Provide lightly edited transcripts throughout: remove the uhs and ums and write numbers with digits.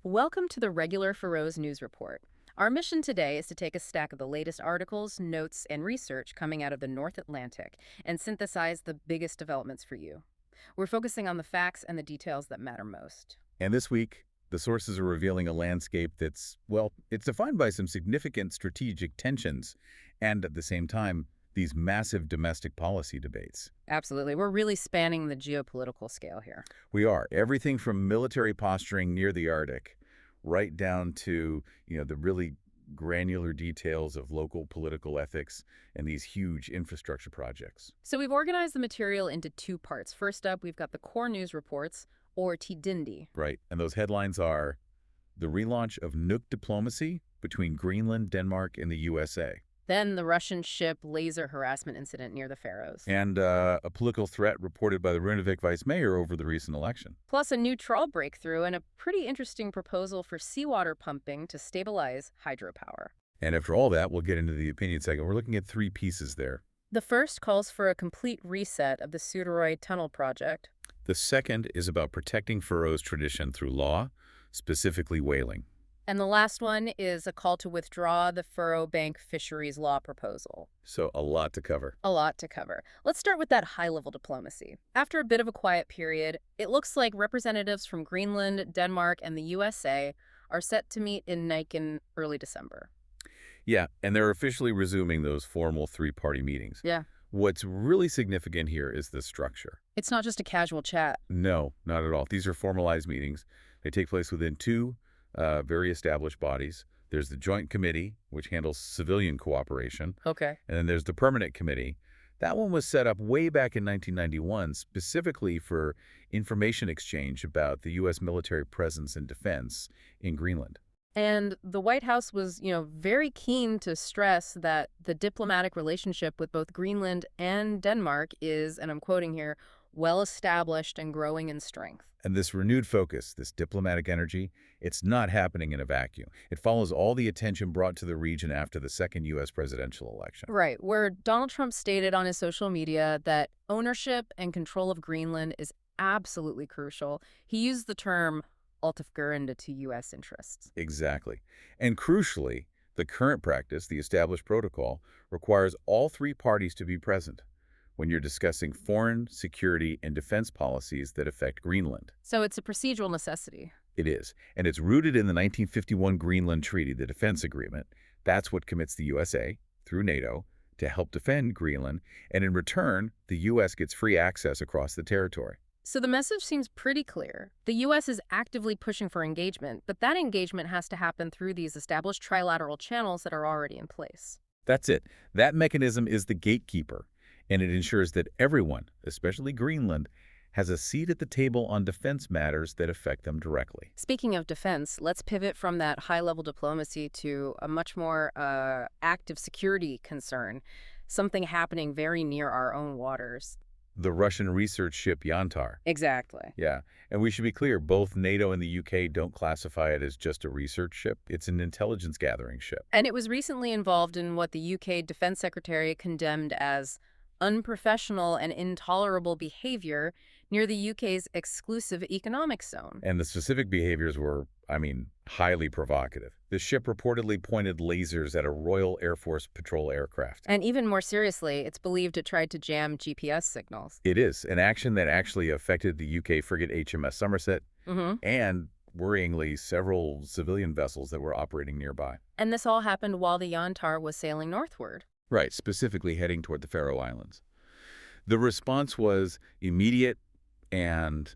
Welcome to the regular Faroese News Report. Our mission today is to take a stack of the latest articles, notes, and research coming out of the North Atlantic and synthesize the biggest developments for you. We're focusing on the facts and the details that matter most. And this week, the sources are revealing a landscape that's, well, it's defined by some significant strategic tensions and, at the same time, these massive domestic policy debates. Absolutely. We're really spanning the geopolitical scale here. We are. Everything from military posturing near the Arctic right down to, the really granular details of local political ethics and these huge infrastructure projects. So we've organized the material into two parts. First up, we've got the core news reports, or TDINDI. Right. And those headlines are the relaunch of nuke diplomacy between Greenland, Denmark, and the USA. Then the Russian ship laser harassment incident near the Faroes. And a political threat reported by the Runavík vice mayor over the recent election. Plus a new trawl breakthrough and a pretty interesting proposal for seawater pumping to stabilize hydropower. And after all that, we'll get into the opinion segment. We're looking at three pieces there. The first calls for a complete reset of the Suðuroy Tunnel project. The second is about protecting Faroese tradition through law, specifically whaling. And the last one is a call to withdraw the Furrow Bank fisheries law proposal. So a lot to cover. A lot to cover. Let's start with that high-level diplomacy. After a bit of a quiet period, it looks like representatives from Greenland, Denmark, and the USA are set to meet in Nuuk in early December. Yeah, and they're officially resuming those formal three-party meetings. Yeah. What's really significant here is the structure. It's not just a casual chat. No, not at all. These are formalized meetings. They take place within two very established bodies. There's the Joint Committee, which handles civilian cooperation. Okay. And then there's the Permanent Committee. That one was set up way back in 1991 specifically for information exchange about the U.S. military presence and defense in Greenland. And the White House was, very keen to stress that the diplomatic relationship with both Greenland and Denmark is, and I'm quoting here, well-established and growing in strength. And this renewed focus, this diplomatic energy, it's not happening in a vacuum. It follows all the attention brought to the region after the second U.S. presidential election. Right, where Donald Trump stated on his social media that ownership and control of Greenland is absolutely crucial. He used the term "alltafgerande" to U.S. interests. Exactly. And crucially, the current practice, the established protocol, requires all three parties to be present when you're discussing foreign, security, and defense policies that affect Greenland. So it's a procedural necessity. It is. And it's rooted in the 1951 Greenland Treaty, the defense agreement. That's what commits the USA, through NATO, to help defend Greenland. And in return, the U.S. gets free access across the territory. So the message seems pretty clear. The U.S. is actively pushing for engagement, but that engagement has to happen through these established trilateral channels that are already in place. That's it. That mechanism is the gatekeeper. And it ensures that everyone, especially Greenland, has a seat at the table on defense matters that affect them directly. Speaking of defense, let's pivot from that high-level diplomacy to a much more active security concern, something happening very near our own waters. The Russian research ship Yantar. Exactly. Yeah, and we should be clear, both NATO and the UK don't classify it as just a research ship. It's an intelligence gathering ship. And it was recently involved in what the UK Defense Secretary condemned as unprofessional and intolerable behavior near the UK's exclusive economic zone. And the specific behaviors were, highly provocative. The ship reportedly pointed lasers at a Royal Air Force patrol aircraft. And even more seriously, it's believed it tried to jam GPS signals. It is an action that actually affected the UK frigate HMS Somerset and, worryingly, several civilian vessels that were operating nearby. And this all happened while the Yantar was sailing northward. Right, specifically heading toward the Faroe Islands. The response was immediate and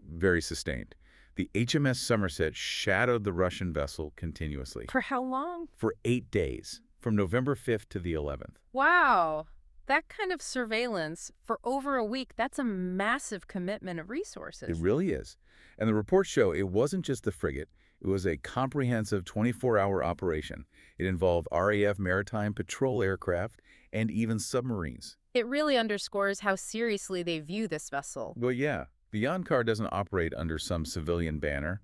very sustained. The HMS Somerset shadowed the Russian vessel continuously. For how long? For 8 days, from November 5th to the 11th. Wow. That kind of surveillance for over a week, that's a massive commitment of resources. It really is. And the reports show it wasn't just the frigate. It was a comprehensive 24-hour operation. It involved RAF maritime patrol aircraft and even submarines. It really underscores how seriously they view this vessel. Well, yeah. The Yantar doesn't operate under some civilian banner.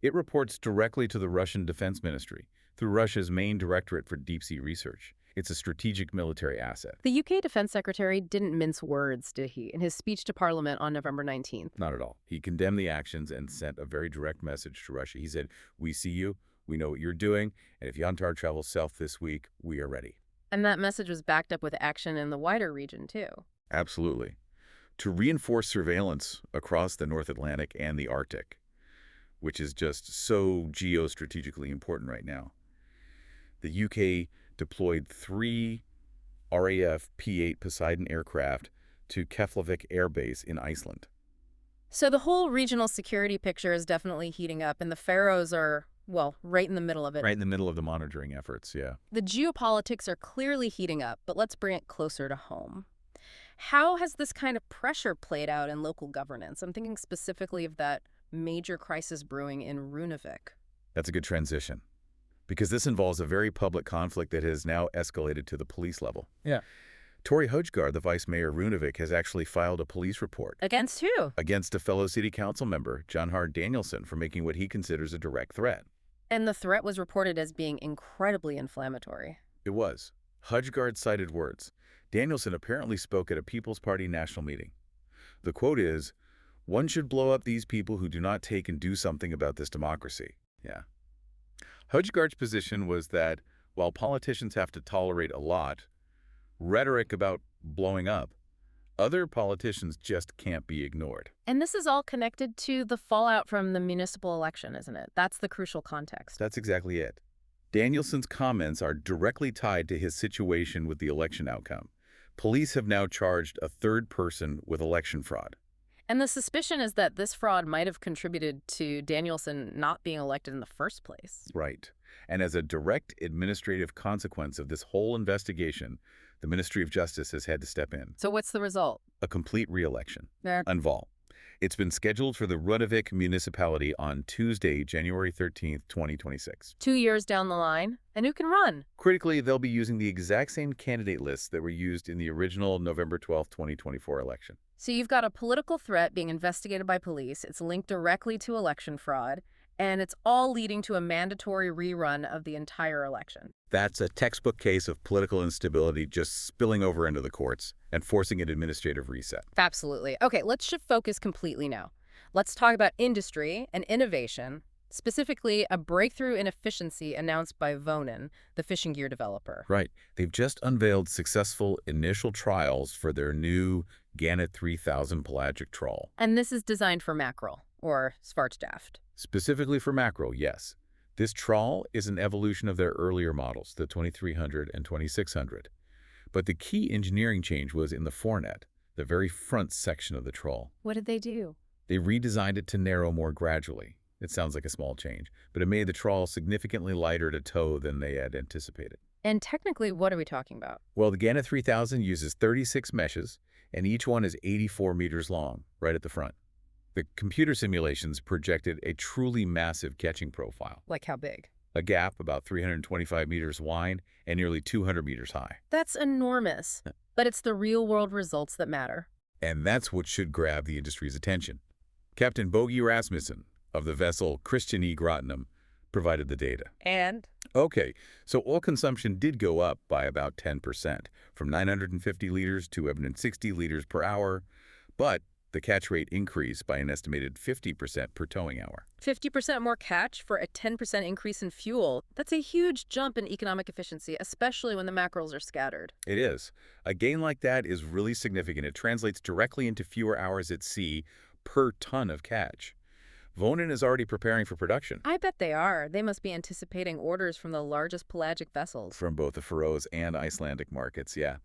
It reports directly to the Russian Defense Ministry through Russia's main directorate for deep-sea research. It's a strategic military asset. The UK Defense Secretary didn't mince words, did he, in his speech to Parliament on November 19th? Not at all. He condemned the actions and sent a very direct message to Russia. He said, "We see you, we know what you're doing, and if Yantar travels south this week, we are ready." And that message was backed up with action in the wider region, too. Absolutely. To reinforce surveillance across the North Atlantic and the Arctic, which is just so geostrategically important right now. The UK deployed 3 RAF P-8 Poseidon aircraft to Keflavik Air Base in Iceland. So the whole regional security picture is definitely heating up, and the Faroes are, well, right in the middle of it. Right in the middle of the monitoring efforts, yeah. The geopolitics are clearly heating up, but let's bring it closer to home. How has this kind of pressure played out in local governance? I'm thinking specifically of that major crisis brewing in Runavík. That's a good transition, because this involves a very public conflict that has now escalated to the police level. Yeah. Tori Højgaard, the vice mayor of Runavík, has actually filed a police report. Against who? Against a fellow city council member, Yantar Danielson, for making what he considers a direct threat. And the threat was reported as being incredibly inflammatory. It was. Højgaard cited words. Danielson apparently spoke at a People's Party national meeting. The quote is, "One should blow up these people who do not take and do something about this democracy." Yeah. Højgaard's position was that while politicians have to tolerate a lot, rhetoric about blowing up, other politicians just can't be ignored. And this is all connected to the fallout from the municipal election, isn't it? That's the crucial context. That's exactly it. Danielson's comments are directly tied to his situation with the election outcome. Police have now charged a third person with election fraud. And the suspicion is that this fraud might have contributed to Danielson not being elected in the first place. Right. And as a direct administrative consequence of this whole investigation, the Ministry of Justice has had to step in. So what's the result? A complete re-election. Yeah. Unval. It's been scheduled for the Runavík municipality on Tuesday, January 13th, 2026. 2 years down the line, and who can run? Critically, they'll be using the exact same candidate lists that were used in the original November 12th, 2024 election. So you've got a political threat being investigated by police. It's linked directly to election fraud, and it's all leading to a mandatory rerun of the entire election. That's a textbook case of political instability just spilling over into the courts and forcing an administrative reset. Absolutely. Okay, let's shift focus completely now. Let's talk about industry and innovation, specifically a breakthrough in efficiency announced by Vonin, the fishing gear developer. Right. They've just unveiled successful initial trials for their new Gannet 3000 pelagic trawl. And this is designed for mackerel, or svartstaft. Specifically for mackerel, yes. This trawl is an evolution of their earlier models, the 2300 and 2600. But the key engineering change was in the forenet, the very front section of the trawl. What did they do? They redesigned it to narrow more gradually. It sounds like a small change, but it made the trawl significantly lighter to tow than they had anticipated. And technically, what are we talking about? Well, the Gannet 3000 uses 36 meshes, and each one is 84 meters long, right at the front. The computer simulations projected a truly massive catching profile. Like how big? A gap about 325 meters wide and nearly 200 meters high. That's enormous. But it's the real-world results that matter. And that's what should grab the industry's attention. Captain Bogi Rasmussen of the vessel Christian E. Grottenham provided the data. And? Okay, so oil consumption did go up by about 10%, from 950 liters to 760 liters per hour, but the catch rate increased by an estimated 50% per towing hour. 50% more catch for a 10% increase in fuel. That's a huge jump in economic efficiency, especially when the mackerels are scattered. It is. A gain like that is really significant. It translates directly into fewer hours at sea per ton of catch. Vonin is already preparing for production. I bet they are. They must be anticipating orders from the largest pelagic vessels. From both the Faroes and Icelandic markets, yeah.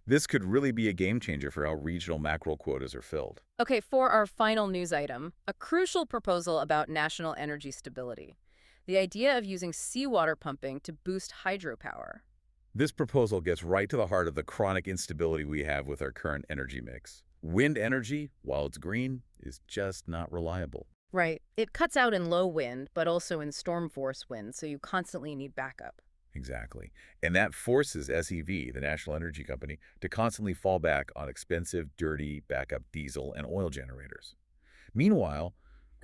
This could really be a game changer for how regional mackerel quotas are filled. Okay, for our final news item, a crucial proposal about national energy stability. The idea of using seawater pumping to boost hydropower. This proposal gets right to the heart of the chronic instability we have with our current energy mix. Wind energy, while it's green, is just not reliable. Right. It cuts out in low wind, but also in storm force wind, so you constantly need backup. Exactly. And that forces SEV, the national energy company, to constantly fall back on expensive, dirty backup diesel and oil generators. Meanwhile,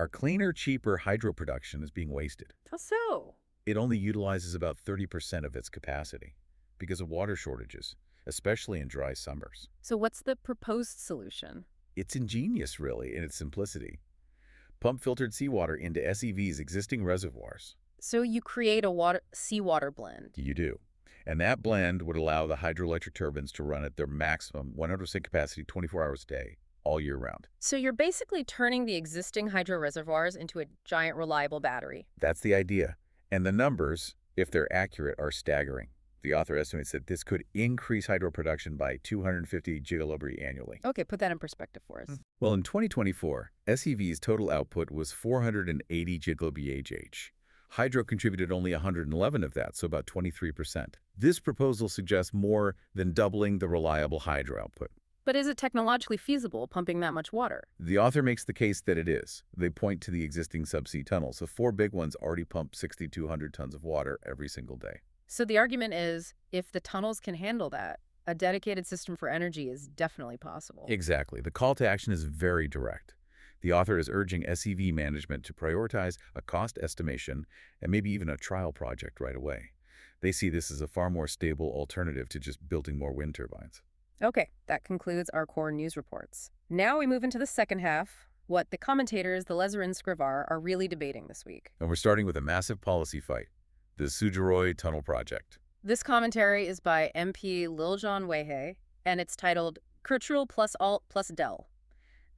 our cleaner, cheaper hydro production is being wasted. How so? It only utilizes about 30% of its capacity. because of water shortages, especially in dry summers. So what's the proposed solution? It's ingenious, really, in its simplicity. Pump filtered seawater into SEV's existing reservoirs. So you create a seawater blend. You do. And that blend would allow the hydroelectric turbines to run at their maximum 100% capacity 24 hours a day, all year round. So you're basically turning the existing hydro reservoirs into a giant reliable battery. That's the idea. And the numbers, if they're accurate, are staggering. The author estimates that this could increase hydro production by 250 gigalobri annually. Okay, put that in perspective for us. Well, in 2024, SEV's total output was 480 gigalobri. Hydro contributed only 111 of that, so about 23%. This proposal suggests more than doubling the reliable hydro output. But is it technologically feasible, pumping that much water? The author makes the case that it is. They point to the existing subsea tunnels. The 4 big ones already pump 6,200 tons of water every single day. So the argument is, if the tunnels can handle that, a dedicated system for energy is definitely possible. Exactly. The call to action is very direct. The author is urging SEV management to prioritize a cost estimation and maybe even a trial project right away. They see this as a far more stable alternative to just building more wind turbines. Okay, that concludes our core news reports. Now we move into the second half, what the commentators, the Lezer and Scrivar, are really debating this week. And we're starting with a massive policy fight, the Suðuroy Tunnel project. This commentary is by MP Liljon Wehe, and it's titled Cultural plus Alt plus Del.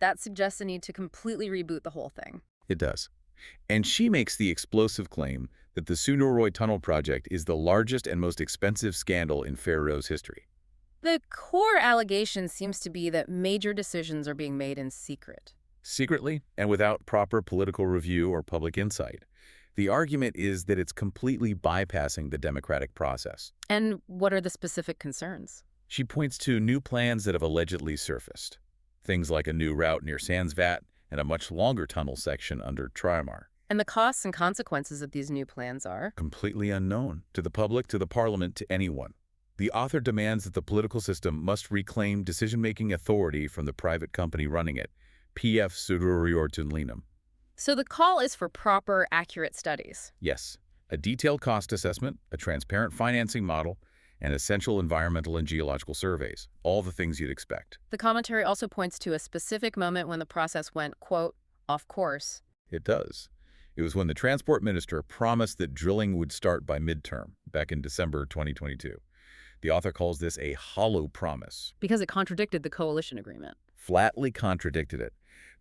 That suggests a need to completely reboot the whole thing. It does. And she makes the explosive claim that the Suðuroy Tunnel project is the largest and most expensive scandal in Faroese history. The core allegation seems to be that major decisions are being made in secret. Secretly and without proper political review or public insight. The argument is that it's completely bypassing the democratic process. And what are the specific concerns? She points to new plans that have allegedly surfaced. Things like a new route near Sandsvat and a much longer tunnel section under Træmar. And the costs and consequences of these new plans are? Completely unknown to the public, to the parliament, to anyone. The author demands that the political system must reclaim decision-making authority from the private company running it, PF Suðuroy Tunnel. So the call is for proper, accurate studies. Yes, a detailed cost assessment, a transparent financing model, and essential environmental and geological surveys, all the things you'd expect. The commentary also points to a specific moment when the process went, quote, off course. It does. It was when the transport minister promised that drilling would start by midterm, back in December 2022. The author calls this a hollow promise. Because it contradicted the coalition agreement. Flatly contradicted it.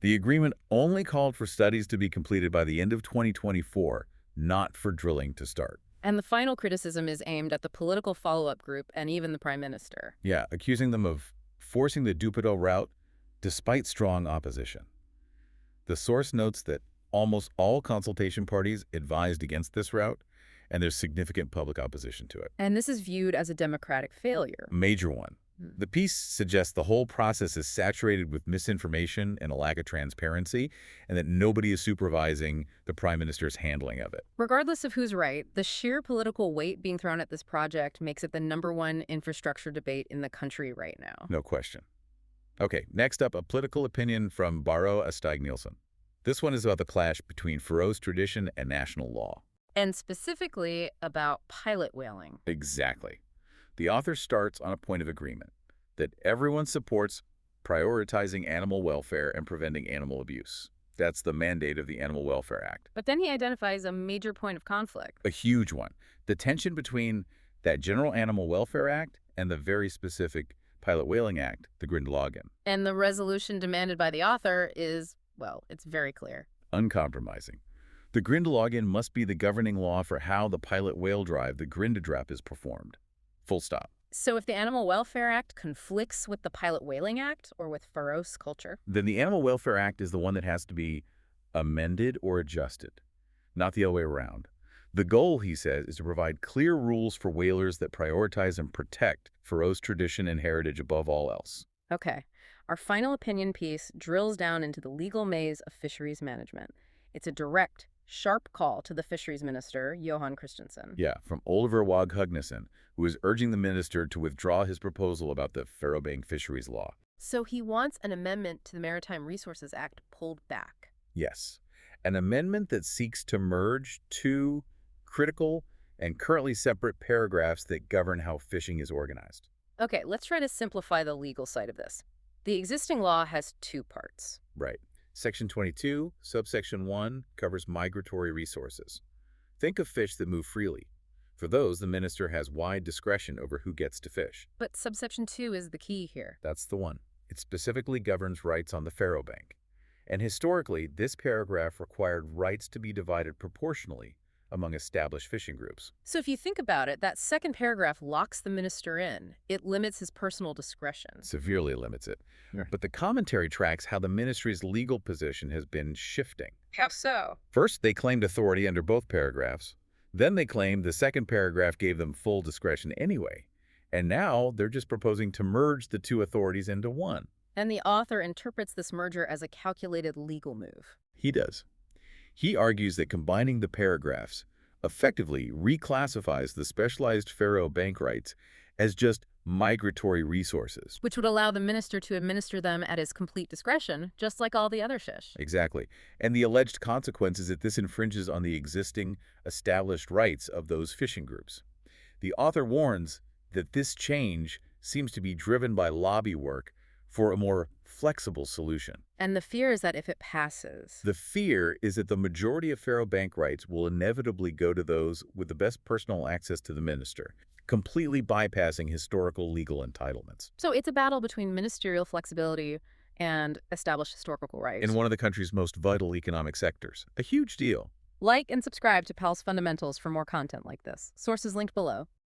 The agreement only called for studies to be completed by the end of 2024, not for drilling to start. And the final criticism is aimed at the political follow-up group and even the prime minister. Yeah, accusing them of forcing the Dupado route despite strong opposition. The source notes that almost all consultation parties advised against this route, and there's significant public opposition to it. And this is viewed as a democratic failure. A major one. The piece suggests the whole process is saturated with misinformation and a lack of transparency, and that nobody is supervising the prime minister's handling of it. Regardless of who's right, the sheer political weight being thrown at this project makes it the #1 infrastructure debate in the country right now. No question. Okay, next up, a political opinion from Baro Astag-Nielsen. This one is about the clash between Faroese tradition and national law. And specifically about pilot whaling. Exactly. The author starts on a point of agreement, that everyone supports prioritizing animal welfare and preventing animal abuse. That's the mandate of the Animal Welfare Act. But then he identifies a major point of conflict. A huge one. The tension between that General Animal Welfare Act and the very specific Pilot Whaling Act, the Grindalagen. And the resolution demanded by the author is, well, it's very clear. Uncompromising. The Grindalagen must be the governing law for how the pilot whale drive, the Grindadrap, is performed. Full stop. So if the Animal Welfare Act conflicts with the Pilot Whaling Act or with Faroese culture? Then the Animal Welfare Act is the one that has to be amended or adjusted, not the other way around. The goal, he says, is to provide clear rules for whalers that prioritize and protect Faroese tradition and heritage above all else. Okay. Our final opinion piece drills down into the legal maze of fisheries management. It's a direct, sharp call to the fisheries minister, Johan Christensen. Yeah, from Oliver Wag Hugnesson, who is urging the minister to withdraw his proposal about the Faroe Bank fisheries law. So he wants an amendment to the Maritime Resources Act pulled back. Yes, an amendment that seeks to merge two critical and currently separate paragraphs that govern how fishing is organized. Okay, let's try to simplify the legal side of this. The existing law has two parts. Right. Section 22, subsection 1, covers migratory resources. Think of fish that move freely. For those, the minister has wide discretion over who gets to fish. But subsection 2 is the key here. That's the one. It specifically governs rights on the Faroe Bank. And historically, this paragraph required rights to be divided proportionally among established fishing groups. So if you think about it, that second paragraph locks the minister in. It limits his personal discretion. Severely limits it. Yeah. But the commentary tracks how the ministry's legal position has been shifting. How so? First, they claimed authority under both paragraphs. Then they claimed the second paragraph gave them full discretion anyway. And now they're just proposing to merge the two authorities into one. And the author interprets this merger as a calculated legal move. He does. He argues that combining the paragraphs effectively reclassifies the specialized Faroe Bank rights as just migratory resources. Which would allow the minister to administer them at his complete discretion, just like all the other fish. Exactly. And the alleged consequence is that this infringes on the existing established rights of those fishing groups. The author warns that this change seems to be driven by lobby work for a more flexible solution. And the fear is that if it passes... The fear is that the majority of Faroe Bank rights will inevitably go to those with the best personal access to the minister, completely bypassing historical legal entitlements. So it's a battle between ministerial flexibility and established historical rights. In one of the country's most vital economic sectors. A huge deal. Like and subscribe to Palsfundamentals for more content like this. Sources linked below.